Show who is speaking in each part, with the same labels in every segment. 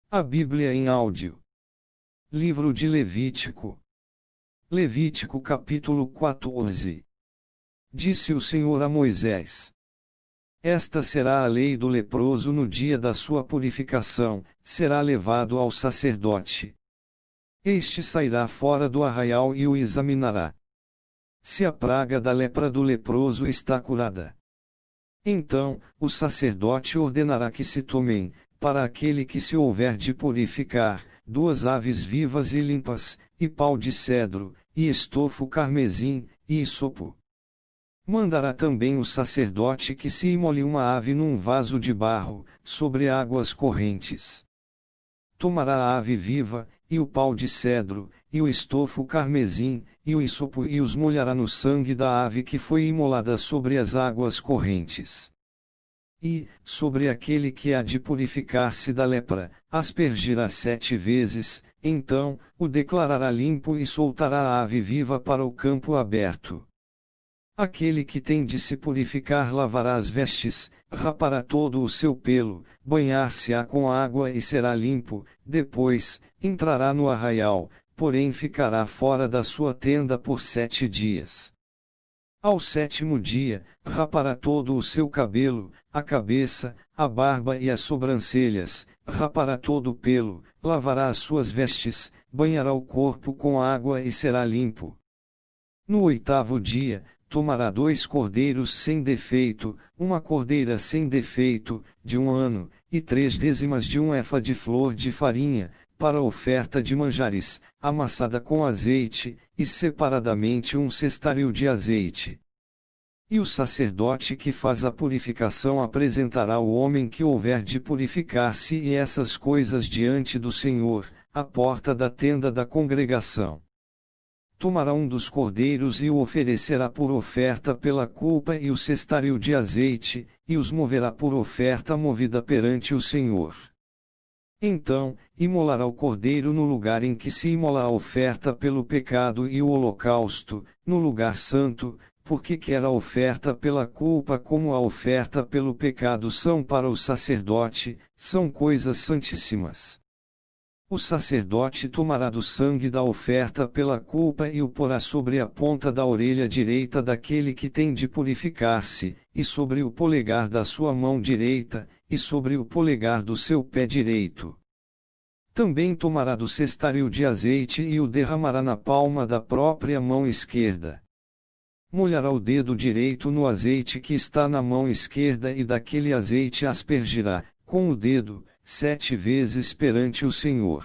Speaker 1: A Bíblia em áudio. Livro de Levítico. Levítico capítulo 14. Disse o Senhor a Moisés: Esta será a lei do leproso no dia da sua purificação, será levado ao sacerdote. Este sairá fora do arraial e o examinará. Se a praga da lepra do leproso está curada, então, o sacerdote ordenará que se tomem, para aquele que se houver de purificar, 2 aves vivas e limpas, e pau de cedro, e estofo carmesim, e hisopo. Mandará também o sacerdote que se imole uma ave num vaso de barro, sobre águas correntes. Tomará a ave viva, e o pau de cedro, e o estofo carmesim, e o hisopo e os molhará no sangue da ave que foi imolada sobre as águas correntes. E, sobre aquele que há de purificar-se da lepra, aspergirá 7 vezes, então, o declarará limpo e soltará a ave viva para o campo aberto. Aquele que tem de se purificar lavará as vestes, rapará todo o seu pelo, banhar-se-á com água e será limpo, depois, entrará no arraial, porém ficará fora da sua tenda por 7 dias. Ao 7º dia, rapará todo o seu cabelo, a cabeça, a barba e as sobrancelhas, rapará todo o pelo, lavará as suas vestes, banhará o corpo com água e será limpo. No 8º dia, tomará 2 cordeiros sem defeito, uma cordeira sem defeito, de 1 ano, e 3 décimas de um efa de flor de farinha, para oferta de manjares, amassada com azeite, e separadamente 1 cestário de azeite. E o sacerdote que faz a purificação apresentará o homem que houver de purificar-se e essas coisas diante do Senhor, à porta da tenda da congregação. Tomará um dos cordeiros e o oferecerá por oferta pela culpa e o cestário de azeite, e os moverá por oferta movida perante o Senhor. Então, imolará o cordeiro no lugar em que se imola a oferta pelo pecado e o holocausto, no lugar santo, porque quer a oferta pela culpa como a oferta pelo pecado são para o sacerdote, são coisas santíssimas. O sacerdote tomará do sangue da oferta pela culpa e o porá sobre a ponta da orelha direita daquele que tem de purificar-se, e sobre o polegar da sua mão direita, e sobre o polegar do seu pé direito. Também tomará do cestário de azeite e o derramará na palma da própria mão esquerda. Molhará o dedo direito no azeite que está na mão esquerda e daquele azeite aspergirá, com o dedo, 7 vezes perante o Senhor.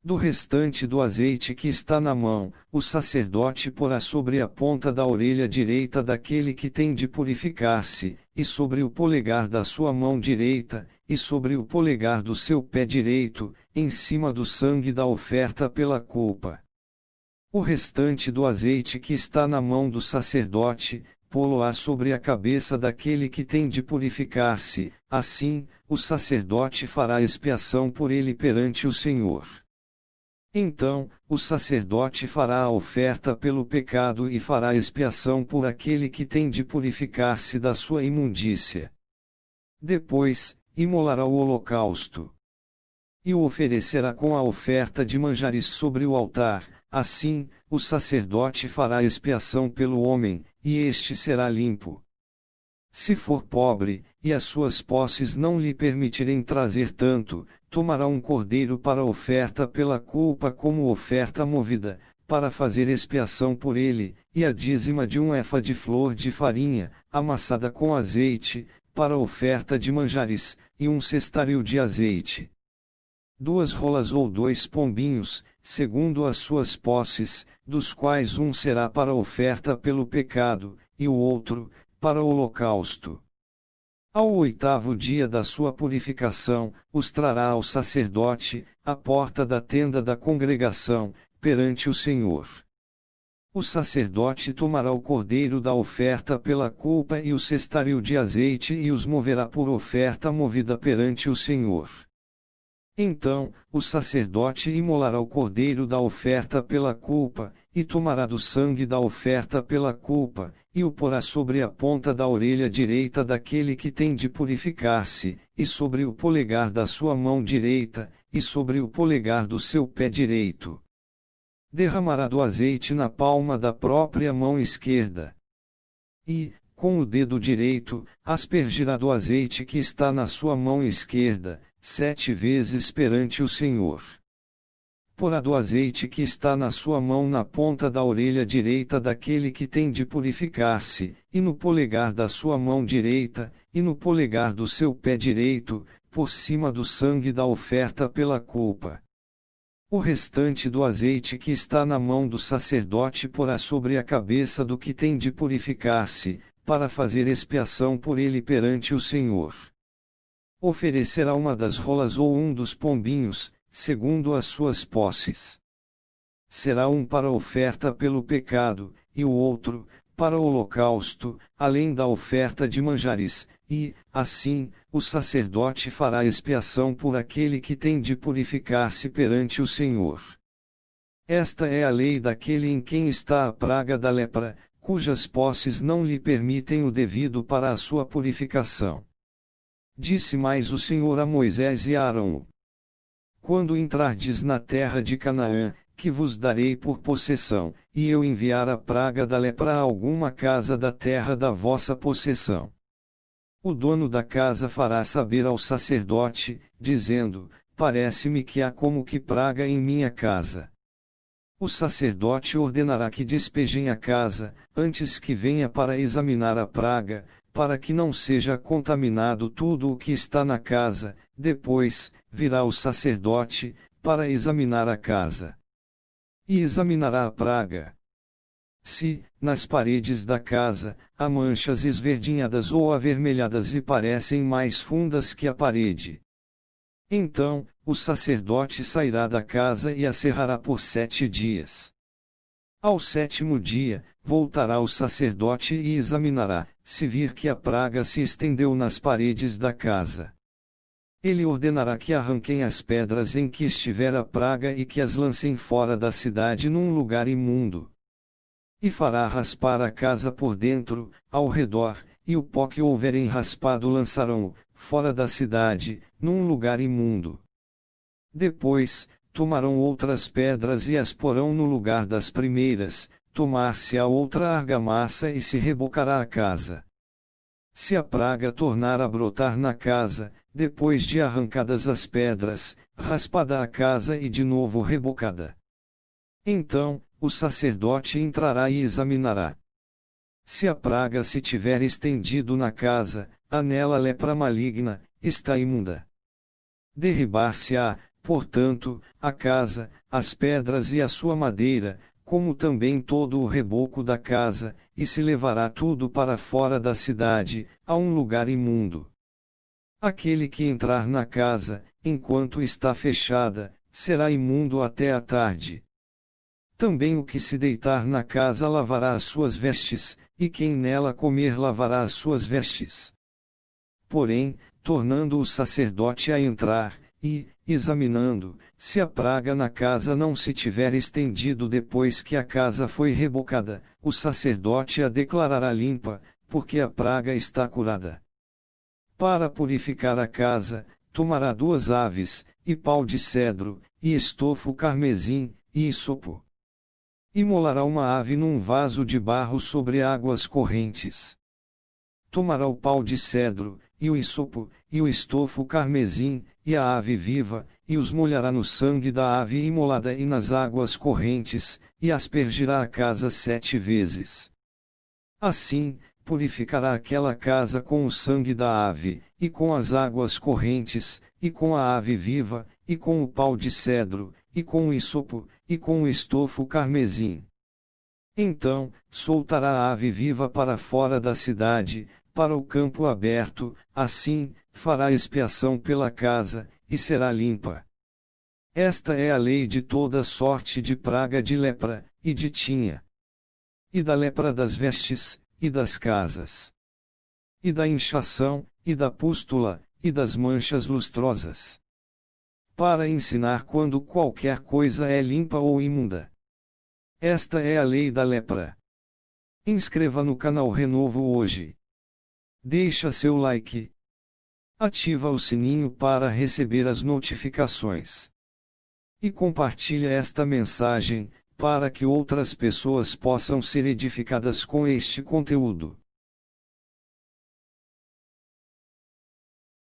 Speaker 1: Do restante do azeite que está na mão, o sacerdote porá sobre a ponta da orelha direita daquele que tem de purificar-se, e sobre o polegar da sua mão direita, e sobre o polegar do seu pé direito, em cima do sangue da oferta pela culpa. O restante do azeite que está na mão do sacerdote, pô-lo-á sobre a cabeça daquele que tem de purificar-se, assim, o sacerdote fará expiação por ele perante o Senhor. Então, o sacerdote fará a oferta pelo pecado e fará expiação por aquele que tem de purificar-se da sua imundícia. Depois, imolará o holocausto. E o oferecerá com a oferta de manjares sobre o altar, assim, o sacerdote fará expiação pelo homem, e este será limpo. Se for pobre, e as suas posses não lhe permitirem trazer tanto, tomará um cordeiro para oferta pela culpa como oferta movida, para fazer expiação por ele, e a dízima de 1 efa de flor de farinha, amassada com azeite, para oferta de manjares, e 1 cestário de azeite. 2 rolas ou 2 pombinhos, segundo as suas posses, dos quais um será para oferta pelo pecado, e o outro, para o holocausto. Ao 8º dia da sua purificação, os trará ao sacerdote, à porta da tenda da congregação, perante o Senhor. O sacerdote tomará o cordeiro da oferta pela culpa e o cestário de azeite e os moverá por oferta movida perante o Senhor. Então, o sacerdote imolará o cordeiro da oferta pela culpa, e tomará do sangue da oferta pela culpa, e o porá sobre a ponta da orelha direita daquele que tem de purificar-se, e sobre o polegar da sua mão direita, e sobre o polegar do seu pé direito. Derramará do azeite na palma da própria mão esquerda. E, com o dedo direito, aspergirá do azeite que está na sua mão esquerda, 7 vezes perante o Senhor. Porá do azeite que está na sua mão na ponta da orelha direita daquele que tem de purificar-se, e no polegar da sua mão direita, e no polegar do seu pé direito, por cima do sangue da oferta pela culpa. O restante do azeite que está na mão do sacerdote porá sobre a cabeça do que tem de purificar-se, para fazer expiação por ele perante o Senhor. Oferecerá uma das rolas ou um dos pombinhos, segundo as suas posses. Será um para oferta pelo pecado, e o outro, para o holocausto, além da oferta de manjares, e, assim, o sacerdote fará expiação por aquele que tem de purificar-se perante o Senhor. Esta é a lei daquele em quem está a praga da lepra, cujas posses não lhe permitem o devido para a sua purificação. Disse mais o Senhor a Moisés e a Arão: Quando entrardes na terra de Canaã, que vos darei por possessão, e eu enviar a praga da lepra a alguma casa da terra da vossa possessão, o dono da casa fará saber ao sacerdote, dizendo: Parece-me que há como que praga em minha casa. O sacerdote ordenará que despejem a casa, antes que venha para examinar a praga, para que não seja contaminado tudo o que está na casa. Depois, virá o sacerdote, para examinar a casa. E examinará a praga. Se, nas paredes da casa, há manchas esverdinhadas ou avermelhadas e parecem mais fundas que a parede, então, o sacerdote sairá da casa e a cerrará por 7 dias. Ao 7º dia, voltará o sacerdote e examinará, se vir que a praga se estendeu nas paredes da casa. Ele ordenará que arranquem as pedras em que estiver a praga e que as lancem fora da cidade num lugar imundo. E fará raspar a casa por dentro, ao redor, e o pó que houverem raspado lançarão, fora da cidade, num lugar imundo. Depois, tomarão outras pedras e as porão no lugar das primeiras, tomar-se-á outra argamassa e se rebocará a casa. Se a praga tornar a brotar na casa, depois de arrancadas as pedras, raspada a casa e de novo rebocada, então, o sacerdote entrará e examinará. Se a praga se tiver estendido na casa, há nela lepra maligna, está imunda. Derribar-se-á, portanto, a casa, as pedras e a sua madeira, como também todo o reboco da casa, e se levará tudo para fora da cidade, a um lugar imundo. Aquele que entrar na casa, enquanto está fechada, será imundo até a tarde. Também o que se deitar na casa lavará as suas vestes, e quem nela comer lavará as suas vestes. Porém, tornando o sacerdote a entrar, e, examinando, se a praga na casa não se tiver estendido depois que a casa foi rebocada, o sacerdote a declarará limpa, porque a praga está curada. Para purificar a casa, tomará 2 aves, e pau de cedro, e estofo carmesim, e hisopo. Imolará uma ave num vaso de barro sobre águas correntes. Tomará o pau de cedro, e o hisopo, e o estofo carmesim, e a ave viva, e os molhará no sangue da ave imolada e nas águas correntes, e aspergirá a casa 7 vezes. Assim, purificará aquela casa com o sangue da ave, e com as águas correntes, e com a ave viva, e com o pau de cedro, e com o hisopo, e com o estofo carmesim. Então, soltará a ave viva para fora da cidade, para o campo aberto, assim, fará expiação pela casa, e será limpa. Esta é a lei de toda sorte de praga de lepra, e de tinha. E da lepra das vestes, e das casas. E da inchação, e da pústula, e das manchas lustrosas. Para ensinar quando qualquer coisa é limpa ou imunda. Esta é a lei da lepra. Inscreva no canal Renovo hoje. Deixa seu like. Ativa o sininho para receber as notificações. E compartilha esta mensagem, para que outras pessoas possam ser edificadas com este conteúdo.